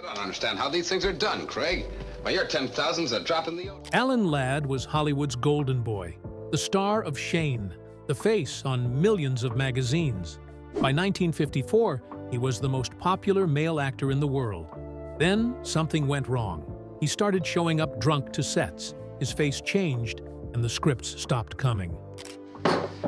I don't understand how these things are done, Craig. Why, your 10,000's a drop in the ocean. Alan Ladd was Hollywood's golden boy, the star of Shane, the face on millions of magazines. By 1954, he was the most popular male actor in the world. Then, something went wrong. He started showing up drunk to sets. His face changed, and the scripts stopped coming.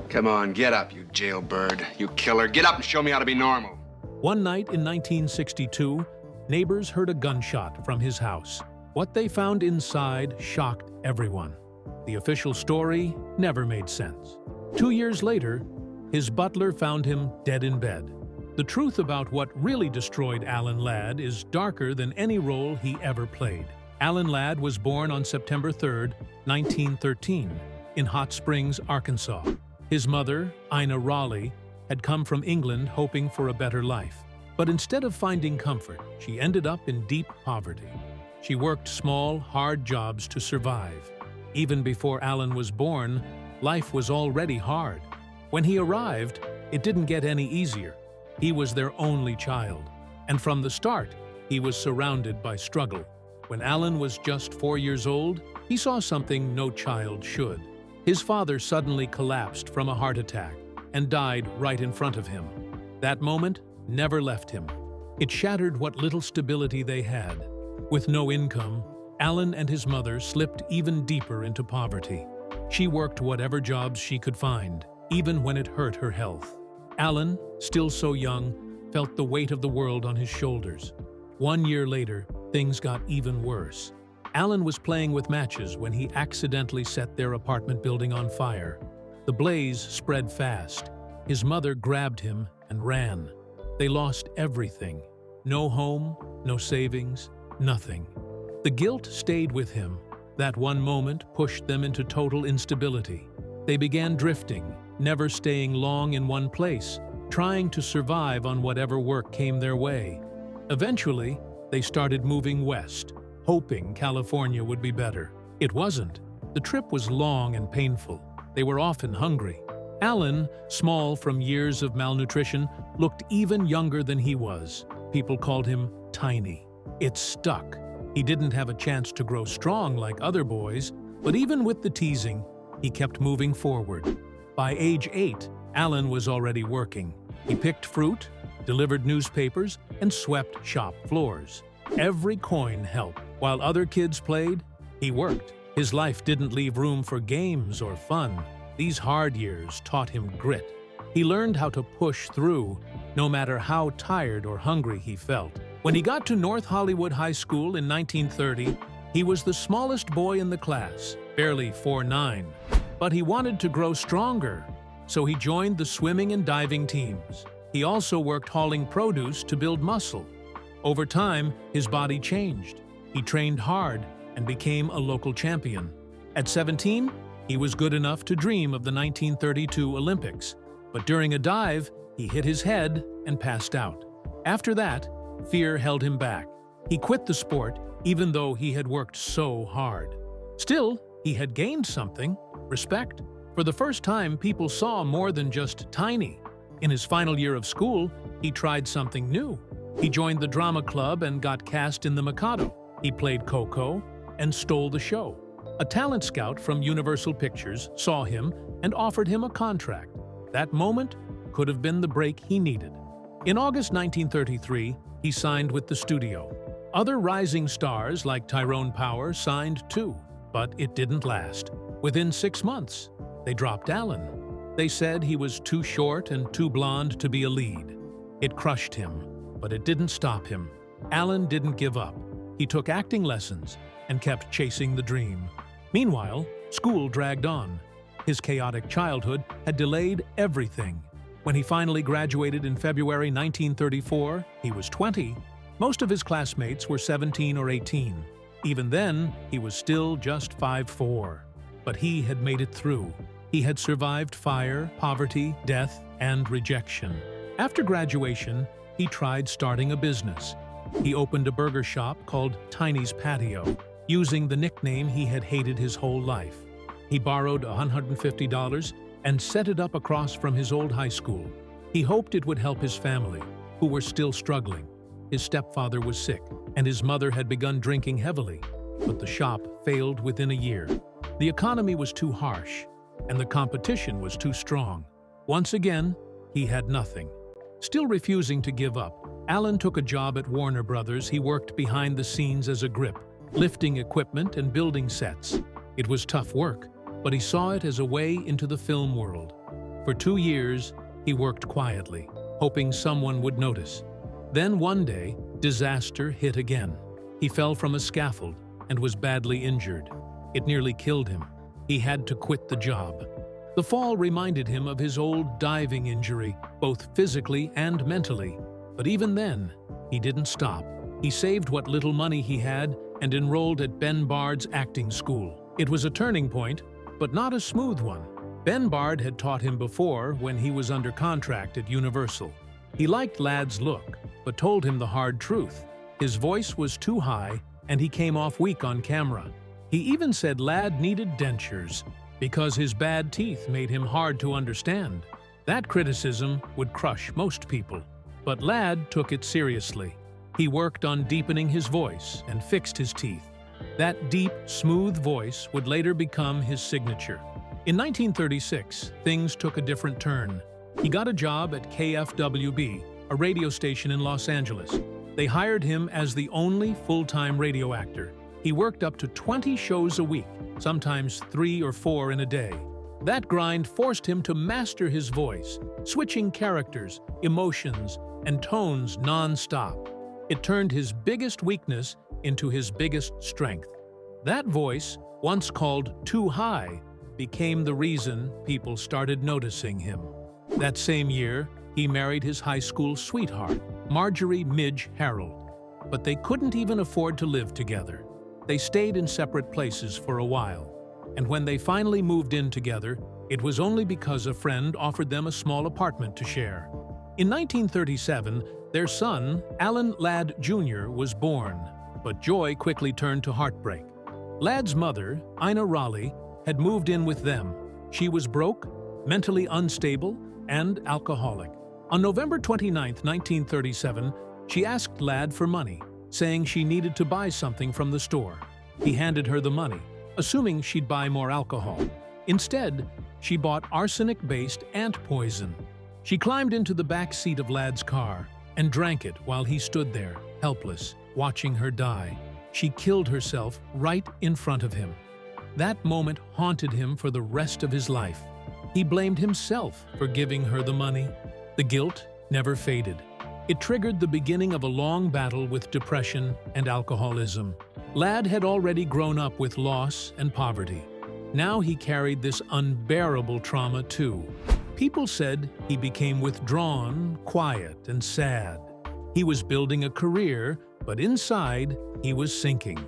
Come on, get up, you jailbird. You killer. Get up and show me how to be normal. One night in 1962, neighbors heard a gunshot from his house. What they found inside shocked everyone. The official story never made sense. 2 years later, his butler found him dead in bed. The truth about what really destroyed Alan Ladd is darker than any role he ever played. Alan Ladd was born on September 3, 1913, in Hot Springs, Arkansas. His mother, Ina Raleigh, had come from England hoping for a better life. But instead of finding comfort, she ended up in deep poverty. She worked small, hard jobs to survive. Even before Alan was born, life was already hard. When he arrived, it didn't get any easier. He was their only child, and from the start, he was surrounded by struggle. When Alan was just 4 years old, he saw something no child should. His father suddenly collapsed from a heart attack and died right in front of him. That moment never left him. It shattered what little stability they had. With no income, Alan and his mother slipped even deeper into poverty. She worked whatever jobs she could find, even when it hurt her health. Alan, still so young, felt the weight of the world on his shoulders. 1 year later, things got even worse. Alan was playing with matches when he accidentally set their apartment building on fire. The blaze spread fast. His mother grabbed him and ran. They lost everything. No home, no savings, nothing. The guilt stayed with him. That one moment pushed them into total instability. They began drifting, never staying long in one place, trying to survive on whatever work came their way. Eventually, they started moving west, hoping California would be better. It wasn't. The trip was long and painful. They were often hungry. Alan, small from years of malnutrition, looked even younger than he was. People called him tiny. It stuck. He didn't have a chance to grow strong like other boys, but even with the teasing, he kept moving forward. By age 8, Alan was already working. He picked fruit, delivered newspapers, and swept shop floors. Every coin helped. While other kids played, he worked. His life didn't leave room for games or fun. These hard years taught him grit. He learned how to push through, no matter how tired or hungry he felt. When he got to North Hollywood High School in 1930, he was the smallest boy in the class, barely 4'9". But he wanted to grow stronger, so he joined the swimming and diving teams. He also worked hauling produce to build muscle. Over time, his body changed. He trained hard and became a local champion. At 17, he was good enough to dream of the 1932 Olympics. But during a dive, he hit his head and passed out. After that, fear held him back. He quit the sport, even though he had worked so hard. Still, he had gained something: respect. For the first time, people saw more than just tiny. In his final year of school, he tried something new. He joined the drama club and got cast in The Mikado. He played Coco and stole the show. A talent scout from Universal Pictures saw him and offered him a contract. That moment could have been the break he needed. In August 1933, he signed with the studio. Other rising stars like Tyrone Power signed too, but it didn't last. Within 6 months, they dropped Alan. They said he was too short and too blonde to be a lead. It crushed him, but it didn't stop him. Alan didn't give up. He took acting lessons and kept chasing the dream. Meanwhile, school dragged on. His chaotic childhood had delayed everything. When he finally graduated in February 1934, he was 20. Most of his classmates were 17 or 18. Even then, he was still just 5'4". But he had made it through. He had survived fire, poverty, death, and rejection. After graduation, he tried starting a business. He opened a burger shop called Tiny's Patio, using the nickname he had hated his whole life. He borrowed $150 and set it up across from his old high school. He hoped it would help his family, who were still struggling. His stepfather was sick, and his mother had begun drinking heavily, but the shop failed within a year. The economy was too harsh, and the competition was too strong. Once again, he had nothing. Still refusing to give up, Alan took a job at Warner Brothers. He worked behind the scenes as a grip, lifting equipment and building sets. It was tough work, but he saw it as a way into the film world. For 2 years, he worked quietly, hoping someone would notice. Then one day, disaster hit again. He fell from a scaffold and was badly injured. It nearly killed him. He had to quit the job. The fall reminded him of his old diving injury, both physically and mentally. But even then, he didn't stop. He saved what little money he had and enrolled at Ben Bard's acting school. It was a turning point, but not a smooth one. Ben Bard had taught him before when he was under contract at Universal. He liked Ladd's look, but told him the hard truth. His voice was too high, and he came off weak on camera. He even said Ladd needed dentures because his bad teeth made him hard to understand. That criticism would crush most people. But Ladd took it seriously. He worked on deepening his voice and fixed his teeth. That deep, smooth voice would later become his signature. In 1936, things took a different turn. He got a job at KFWB, a radio station in Los Angeles. They hired him as the only full-time radio actor. He worked up to 20 shows a week, sometimes 3 or 4 in a day. That grind forced him to master his voice, switching characters, emotions, and tones non-stop. It turned his biggest weakness into his biggest strength. That voice, once called too high, became the reason people started noticing him. That same year, he married his high school sweetheart, Marjorie Midge Harold. But they couldn't even afford to live together. They stayed in separate places for a while. And when they finally moved in together, it was only because a friend offered them a small apartment to share. In 1937, their son, Alan Ladd Jr., was born, but joy quickly turned to heartbreak. Ladd's mother, Ina Raleigh, had moved in with them. She was broke, mentally unstable, and alcoholic. On November 29, 1937, she asked Ladd for money, saying she needed to buy something from the store. He handed her the money, assuming she'd buy more alcohol. Instead, she bought arsenic-based ant poison. She climbed into the back seat of Ladd's car and drank it while he stood there, helpless, watching her die. She killed herself right in front of him. That moment haunted him for the rest of his life. He blamed himself for giving her the money. The guilt never faded. It triggered the beginning of a long battle with depression and alcoholism. Ladd had already grown up with loss and poverty. Now he carried this unbearable trauma too. People said he became withdrawn, quiet, and sad. He was building a career, but inside, he was sinking.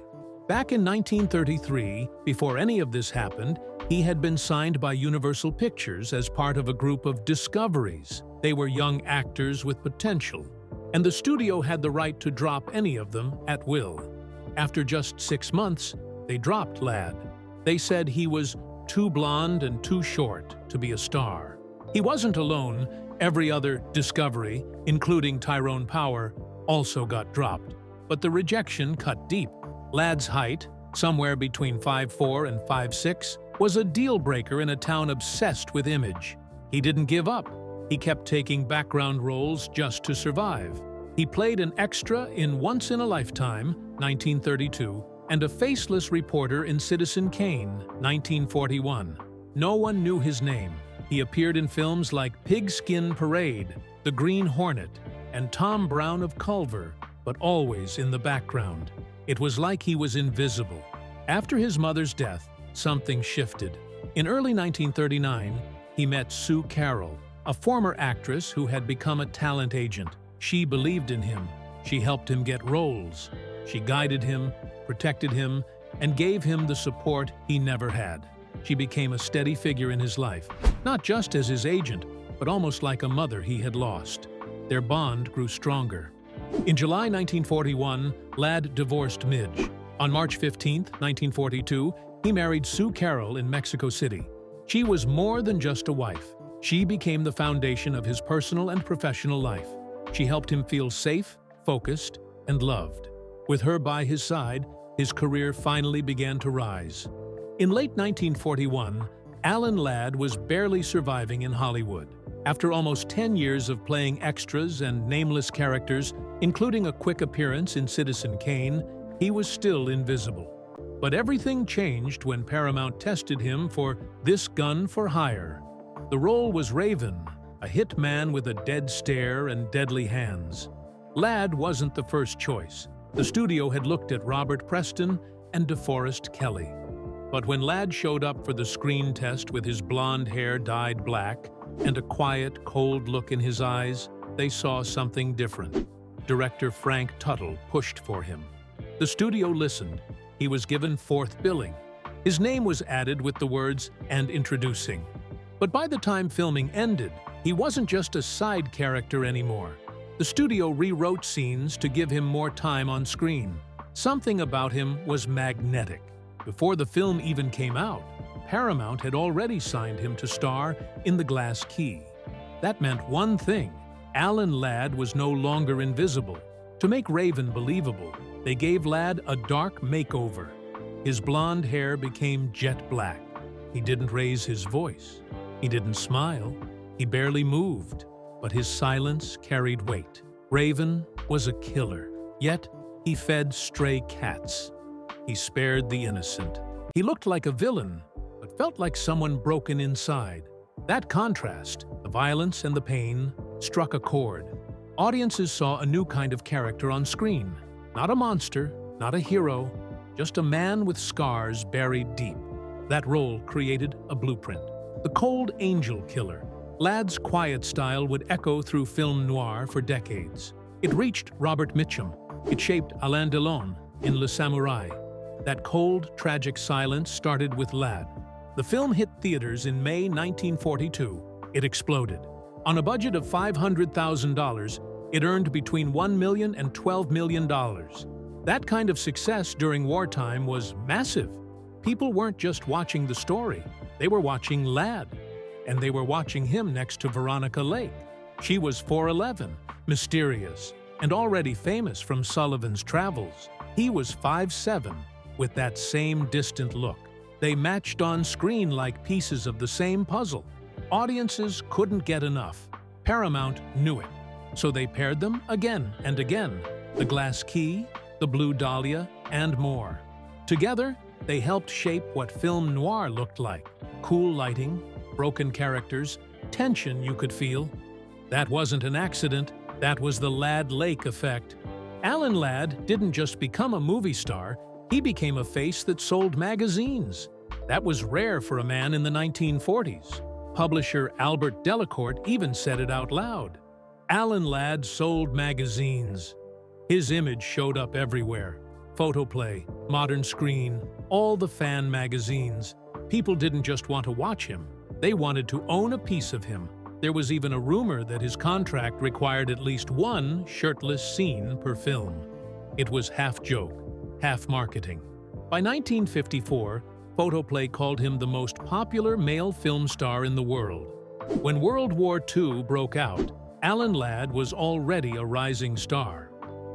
Back in 1933, before any of this happened, he had been signed by Universal Pictures as part of a group of discoveries. They were young actors with potential, and the studio had the right to drop any of them at will. After just 6 months, they dropped Ladd. They said he was too blonde and too short to be a star. He wasn't alone. Every other discovery, including Tyrone Power, also got dropped. But the rejection cut deep. Ladd's height, somewhere between 5'4" and 5'6", was a deal-breaker in a town obsessed with image. He didn't give up. He kept taking background roles just to survive. He played an extra in Once in a Lifetime, 1932, and a faceless reporter in Citizen Kane, 1941. No one knew his name. He appeared in films like Pigskin Parade, The Green Hornet, and Tom Brown of Culver, but always in the background. It was like he was invisible. After his mother's death, something shifted. In early 1939, he met Sue Carroll, a former actress who had become a talent agent. She believed in him. She helped him get roles. She guided him, protected him, and gave him the support he never had. She became a steady figure in his life, not just as his agent, but almost like a mother he had lost. Their bond grew stronger. In July 1941, Ladd divorced Midge. On March 15, 1942, he married Sue Carroll in Mexico City. She was more than just a wife. She became the foundation of his personal and professional life. She helped him feel safe, focused, and loved. With her by his side, his career finally began to rise. In late 1941, Alan Ladd was barely surviving in Hollywood. After almost 10 years of playing extras and nameless characters, including a quick appearance in Citizen Kane, he was still invisible. But everything changed when Paramount tested him for This Gun for Hire. The role was Raven, a hit man with a dead stare and deadly hands. Ladd wasn't the first choice. The studio had looked at Robert Preston and DeForest Kelley. But when Ladd showed up for the screen test with his blonde hair dyed black and a quiet, cold look in his eyes, they saw something different. Director Frank Tuttle pushed for him. The studio listened. He was given fourth billing. His name was added with the words, "and introducing." But by the time filming ended, he wasn't just a side character anymore. The studio rewrote scenes to give him more time on screen. Something about him was magnetic. Before the film even came out, Paramount had already signed him to star in The Glass Key. That meant one thing: Alan Ladd was no longer invisible. To make Raven believable, they gave Ladd a dark makeover. His blonde hair became jet black. He didn't raise his voice. He didn't smile. He barely moved. But his silence carried weight. Raven was a killer, yet he fed stray cats. He spared the innocent. He looked like a villain, but felt like someone broken inside. That contrast, the violence and the pain, struck a chord. Audiences saw a new kind of character on screen. Not a monster, not a hero, just a man with scars buried deep. That role created a blueprint. The cold angel killer. Ladd's quiet style would echo through film noir for decades. It reached Robert Mitchum. It shaped Alain Delon in Le Samouraï. That cold, tragic silence started with Ladd. The film hit theaters in May 1942. It exploded. On a budget of $500,000, it earned between $1 million and $12 million. That kind of success during wartime was massive. People weren't just watching the story. They were watching Ladd. And they were watching him next to Veronica Lake. She was 4'11", mysterious, and already famous from Sullivan's Travels. He was 5'7", with that same distant look. They matched on screen like pieces of the same puzzle. Audiences couldn't get enough. Paramount knew it. So they paired them again and again. The Glass Key, The Blue Dahlia, and more. Together, they helped shape what film noir looked like. Cool lighting, broken characters, tension you could feel. That wasn't an accident. That was the Ladd Lake effect. Alan Ladd didn't just become a movie star, he became a face that sold magazines. That was rare for a man in the 1940s. Publisher Albert Delacorte even said it out loud. Alan Ladd sold magazines. His image showed up everywhere. Photoplay, Modern Screen, all the fan magazines. People didn't just want to watch him. They wanted to own a piece of him. There was even a rumor that his contract required at least one shirtless scene per film. It was half joke, half marketing. By 1954, Photoplay called him the most popular male film star in the world. When World War II broke out, Alan Ladd was already a rising star.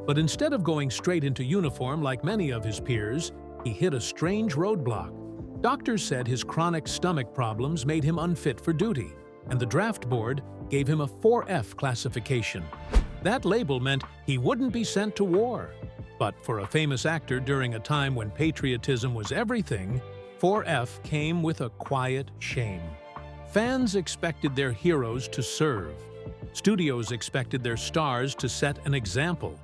But instead of going straight into uniform like many of his peers, he hit a strange roadblock. Doctors said his chronic stomach problems made him unfit for duty, and the draft board gave him a 4F classification. That label meant he wouldn't be sent to war. But for a famous actor during a time when patriotism was everything, 4F came with a quiet shame. Fans expected their heroes to serve. Studios expected their stars to set an example.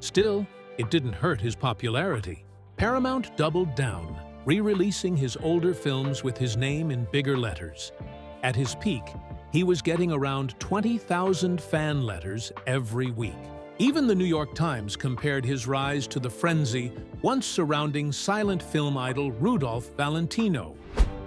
Still, it didn't hurt his popularity. Paramount doubled down, re-releasing his older films with his name in bigger letters. At his peak, he was getting around 20,000 fan letters every week. Even the New York Times compared his rise to the frenzy once surrounding silent film idol Rudolph Valentino.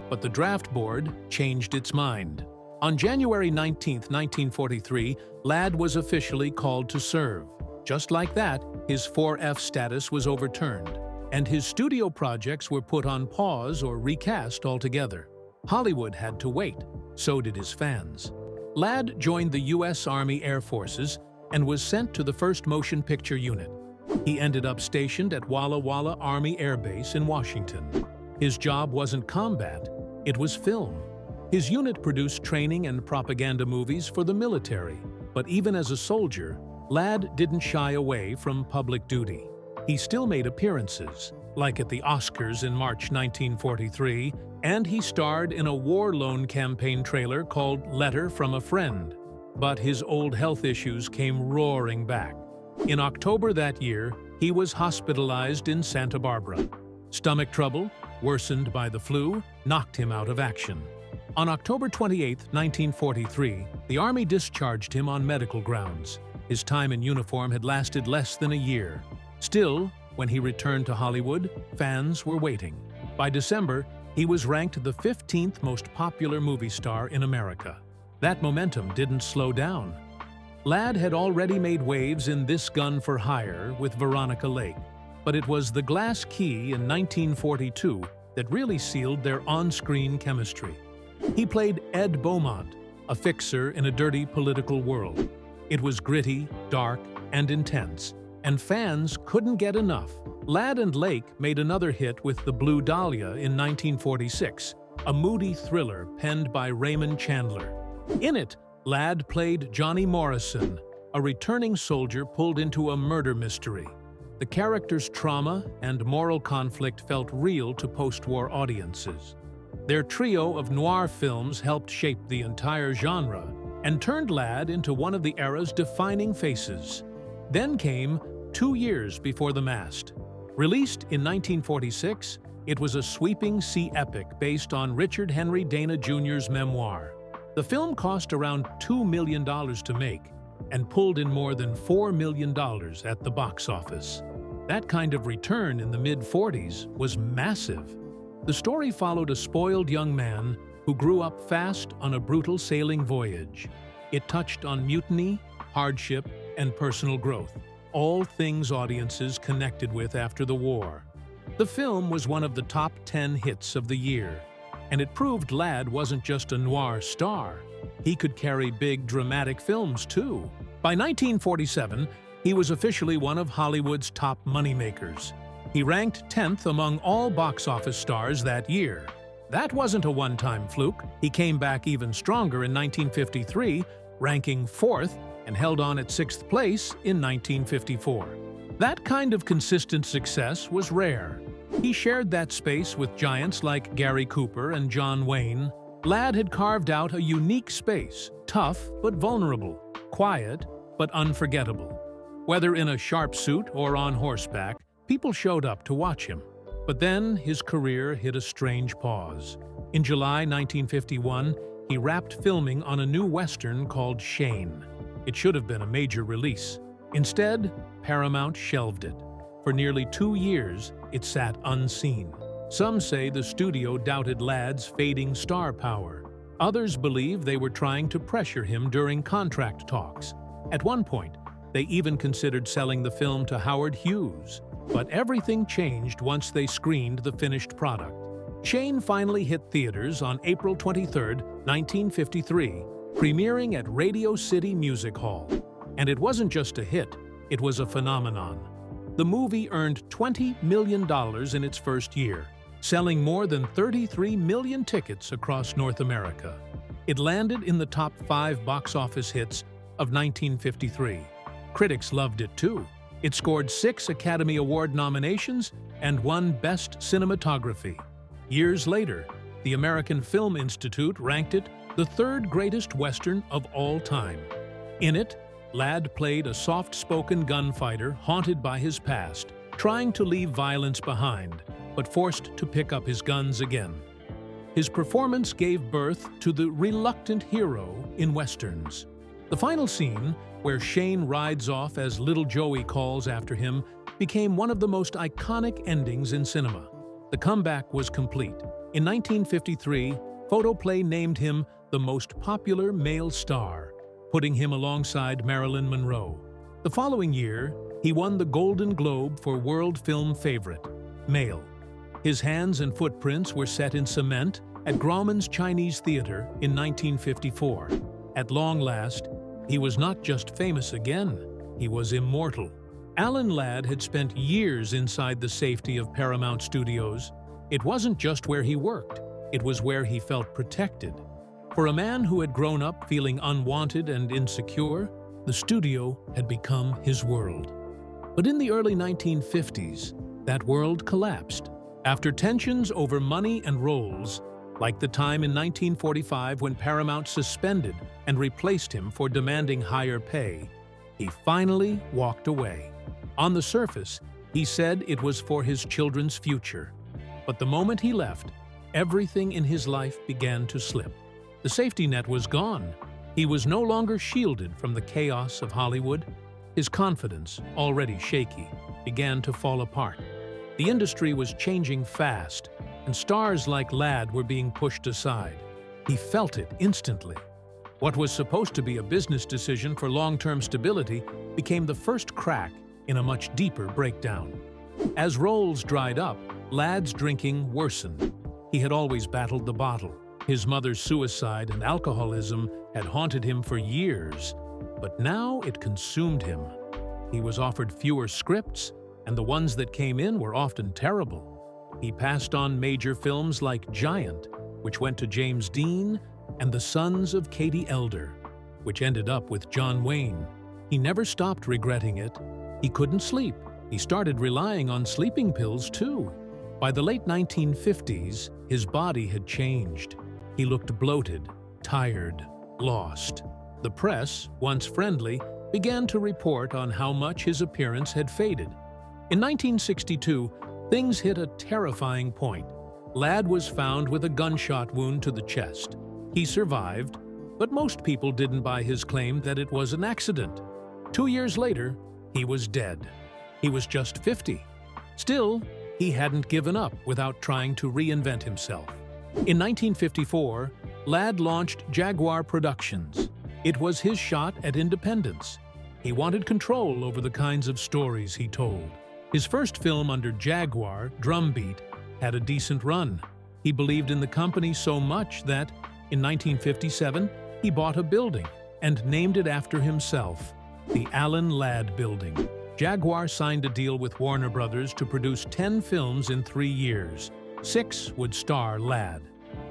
But the draft board changed its mind. On January 19, 1943, Ladd was officially called to serve. Just like that, his 4F status was overturned, and his studio projects were put on pause or recast altogether. Hollywood had to wait, so did his fans. Ladd joined the U.S. Army Air Forces and was sent to the 1st Motion Picture Unit. He ended up stationed at Walla Walla Army Air Base in Washington. His job wasn't combat, it was film. His unit produced training and propaganda movies for the military, but even as a soldier, Ladd didn't shy away from public duty. He still made appearances, like at the Oscars in March 1943, and he starred in a war loan campaign trailer called Letter from a Friend. But his old health issues came roaring back. In October that year, he was hospitalized in Santa Barbara. Stomach trouble, worsened by the flu, knocked him out of action. On October 28, 1943, the Army discharged him on medical grounds. His time in uniform had lasted less than a year. Still, when he returned to Hollywood, fans were waiting. By December, he was ranked the 15th most popular movie star in America. That momentum didn't slow down. Ladd had already made waves in This Gun for Hire with Veronica Lake, but it was The Glass Key in 1942 that really sealed their on-screen chemistry. He played Ed Beaumont, a fixer in a dirty political world. It was gritty, dark, and intense, and fans couldn't get enough. Ladd and Lake made another hit with The Blue Dahlia in 1946, a moody thriller penned by Raymond Chandler. In it, Ladd played Johnny Morrison, a returning soldier pulled into a murder mystery. The character's trauma and moral conflict felt real to post-war audiences. Their trio of noir films helped shape the entire genre and turned Ladd into one of the era's defining faces. Then came 2 years before the mast. Released in 1946, it was a sweeping sea epic based on Richard Henry Dana Jr.'s memoir. The film cost around $2 million to make and pulled in more than $4 million at the box office. That kind of return in the mid-40s was massive. The story followed a spoiled young man who grew up fast on a brutal sailing voyage. It touched on mutiny, hardship, and personal growth, all things audiences connected with after the war. The film was one of the top 10 hits of the year, and it proved Ladd wasn't just a noir star. He could carry big, dramatic films, too. By 1947, he was officially one of Hollywood's top moneymakers. He ranked 10th among all box office stars that year. That wasn't a one-time fluke. He came back even stronger in 1953, ranking 4th, and held on at 6th place in 1954. That kind of consistent success was rare. He shared that space with giants like Gary Cooper and John Wayne. Ladd had carved out a unique space, tough but vulnerable, quiet but unforgettable. Whether in a sharp suit or on horseback, people showed up to watch him. But then his career hit a strange pause. In July 1951, he wrapped filming on a new Western called Shane. It should have been a major release. Instead, Paramount shelved it. For nearly 2 years, it sat unseen. Some say the studio doubted Ladd's fading star power. Others believe they were trying to pressure him during contract talks. At one point, they even considered selling the film to Howard Hughes. But everything changed once they screened the finished product. Shane finally hit theaters on April 23, 1953, premiering at Radio City Music Hall. And it wasn't just a hit, it was a phenomenon. The movie earned $20 million in its first year, selling more than 33 million tickets across North America. It landed in the top 5 box office hits of 1953. Critics loved it too. It scored 6 Academy Award nominations and won Best Cinematography. Years later, the American Film Institute ranked it the 3rd greatest Western of all time. In it, Ladd played a soft-spoken gunfighter haunted by his past, trying to leave violence behind, but forced to pick up his guns again. His performance gave birth to the reluctant hero in Westerns. The final scene, where Shane rides off as Little Joey calls after him, became one of the most iconic endings in cinema. The comeback was complete. In 1953, Photoplay named him the most popular male star, putting him alongside Marilyn Monroe. The following year, he won the Golden Globe for World Film Favorite, Male. His hands and footprints were set in cement at Grauman's Chinese Theater in 1954. At long last, he was not just famous again, he was immortal. Alan Ladd had spent years inside the safety of Paramount Studios. It wasn't just where he worked, it was where he felt protected. For a man who had grown up feeling unwanted and insecure, the studio had become his world. But in the early 1950s, that world collapsed. After tensions over money and roles, like the time in 1945 when Paramount suspended and replaced him for demanding higher pay, he finally walked away. On the surface, he said it was for his children's future. But the moment he left, everything in his life began to slip. The safety net was gone. He was no longer shielded from the chaos of Hollywood. His confidence, already shaky, began to fall apart. The industry was changing fast, and stars like Ladd were being pushed aside. He felt it instantly. What was supposed to be a business decision for long-term stability became the first crack in a much deeper breakdown. As roles dried up, Ladd's drinking worsened. He had always battled the bottle. His mother's suicide and alcoholism had haunted him for years, but now it consumed him. He was offered fewer scripts, and the ones that came in were often terrible. He passed on major films like Giant, which went to James Dean, and The Sons of Katie Elder, which ended up with John Wayne. He never stopped regretting it. He couldn't sleep. He started relying on sleeping pills, too. By the late 1950s, his body had changed. He looked bloated, tired, lost. The press, once friendly, began to report on how much his appearance had faded. In 1962, things hit a terrifying point. Ladd was found with a gunshot wound to the chest. He survived, but most people didn't buy his claim that it was an accident. 2 years later, he was dead. He was just 50. Still, he hadn't given up without trying to reinvent himself. In 1954, Ladd launched Jaguar Productions. It was his shot at independence. He wanted control over the kinds of stories he told. His first film under Jaguar, Drumbeat, had a decent run. He believed in the company so much that, in 1957, he bought a building and named it after himself, the Alan Ladd Building. Jaguar signed a deal with Warner Brothers to produce 10 films in 3 years. 6 would star Ladd.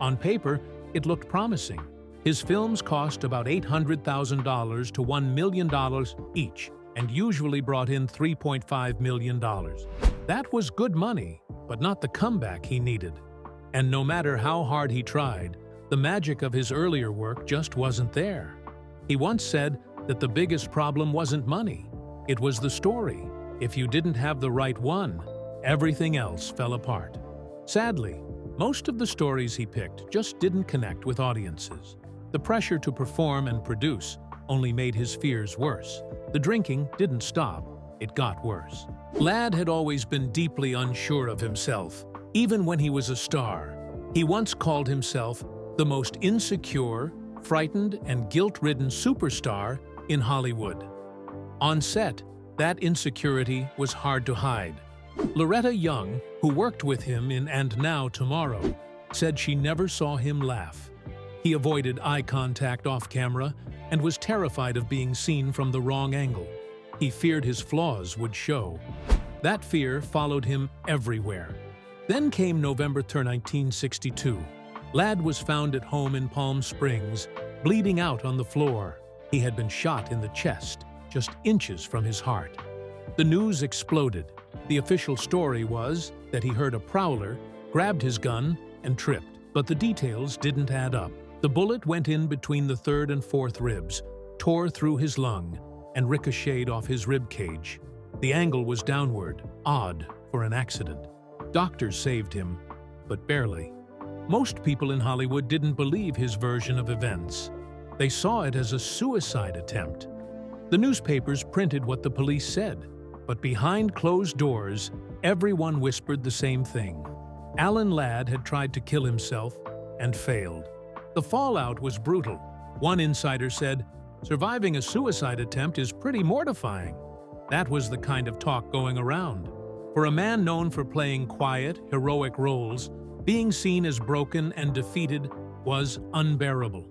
On paper, it looked promising. His films cost about $800,000 to $1 million each, and usually brought in $3.5 million. That was good money, but not the comeback he needed. And no matter how hard he tried, the magic of his earlier work just wasn't there. He once said that the biggest problem wasn't money, it was the story. If you didn't have the right one, everything else fell apart. Sadly, most of the stories he picked just didn't connect with audiences. The pressure to perform and produce only made his fears worse. The drinking didn't stop, it got worse. Ladd had always been deeply unsure of himself, even when he was a star. He once called himself the most insecure, frightened, and guilt-ridden superstar in Hollywood. On set, that insecurity was hard to hide. Loretta Young, who worked with him in And Now Tomorrow, said she never saw him laugh. He avoided eye contact off-camera and was terrified of being seen from the wrong angle. He feared his flaws would show. That fear followed him everywhere. Then came November 1962. Ladd was found at home in Palm Springs, bleeding out on the floor. He had been shot in the chest, just inches from his heart. The news exploded. The official story was that he heard a prowler, grabbed his gun, and tripped. But the details didn't add up. The bullet went in between the 3rd and 4th ribs, tore through his lung, and ricocheted off his rib cage. The angle was downward, odd for an accident. Doctors saved him, but barely. Most people in Hollywood didn't believe his version of events. They saw it as a suicide attempt. The newspapers printed what the police said, but behind closed doors, everyone whispered the same thing. Alan Ladd had tried to kill himself and failed. The fallout was brutal. One insider said, "Surviving a suicide attempt is pretty mortifying." That was the kind of talk going around. For a man known for playing quiet, heroic roles, being seen as broken and defeated was unbearable.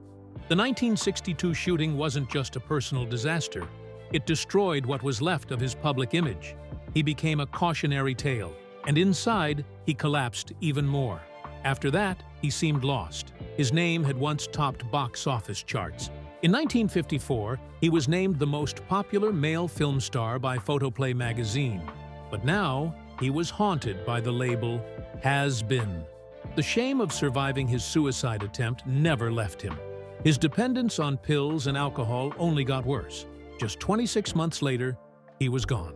The 1962 shooting wasn't just a personal disaster. It destroyed what was left of his public image. He became a cautionary tale, and inside, he collapsed even more. After that, he seemed lost. His name had once topped box office charts. In 1954, he was named the most popular male film star by Photoplay magazine. But now, he was haunted by the label "has been." The shame of surviving his suicide attempt never left him. His dependence on pills and alcohol only got worse. Just 26 months later, he was gone.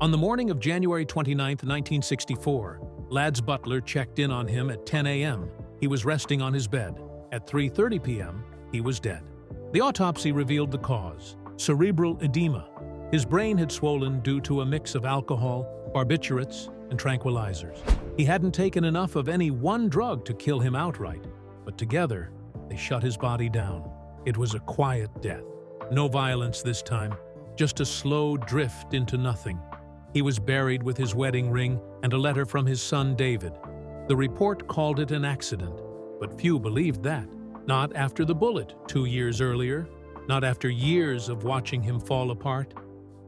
On the morning of January 29, 1964, Ladd's butler checked in on him at 10 a.m. He was resting on his bed. At 3:30 p.m., he was dead. The autopsy revealed the cause: cerebral edema. His brain had swollen due to a mix of alcohol, barbiturates, and tranquilizers. He hadn't taken enough of any one drug to kill him outright, but together, they shut his body down. It was a quiet death. No violence this time, just a slow drift into nothing. He was buried with his wedding ring and a letter from his son David. The report called it an accident, but few believed that. Not after the bullet 2 years earlier, not after years of watching him fall apart.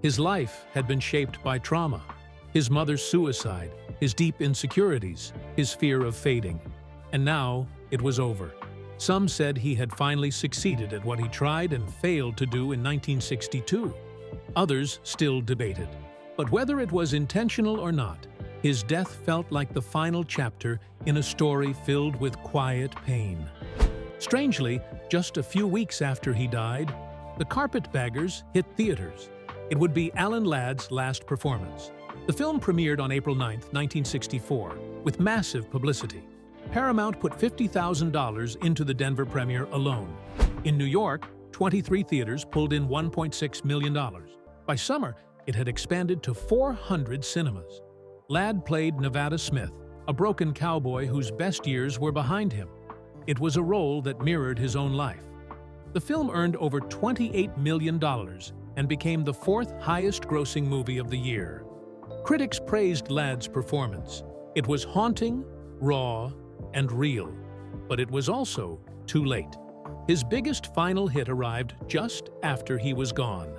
His life had been shaped by trauma. His mother's suicide, his deep insecurities, his fear of fading. And now, it was over. Some said he had finally succeeded at what he tried and failed to do in 1962. Others still debated. But whether it was intentional or not, his death felt like the final chapter in a story filled with quiet pain. Strangely, just a few weeks after he died, The Carpetbaggers hit theaters. It would be Alan Ladd's last performance. The film premiered on April 9, 1964, with massive publicity. Paramount put $50,000 into the Denver premiere alone. In New York, 23 theaters pulled in $1.6 million. By summer, it had expanded to 400 cinemas. Ladd played Nevada Smith, a broken cowboy whose best years were behind him. It was a role that mirrored his own life. The film earned over $28 million and became the fourth highest-grossing movie of the year. Critics praised Ladd's performance. It was haunting, raw, and real, but it was also too late. His biggest final hit arrived just after he was gone.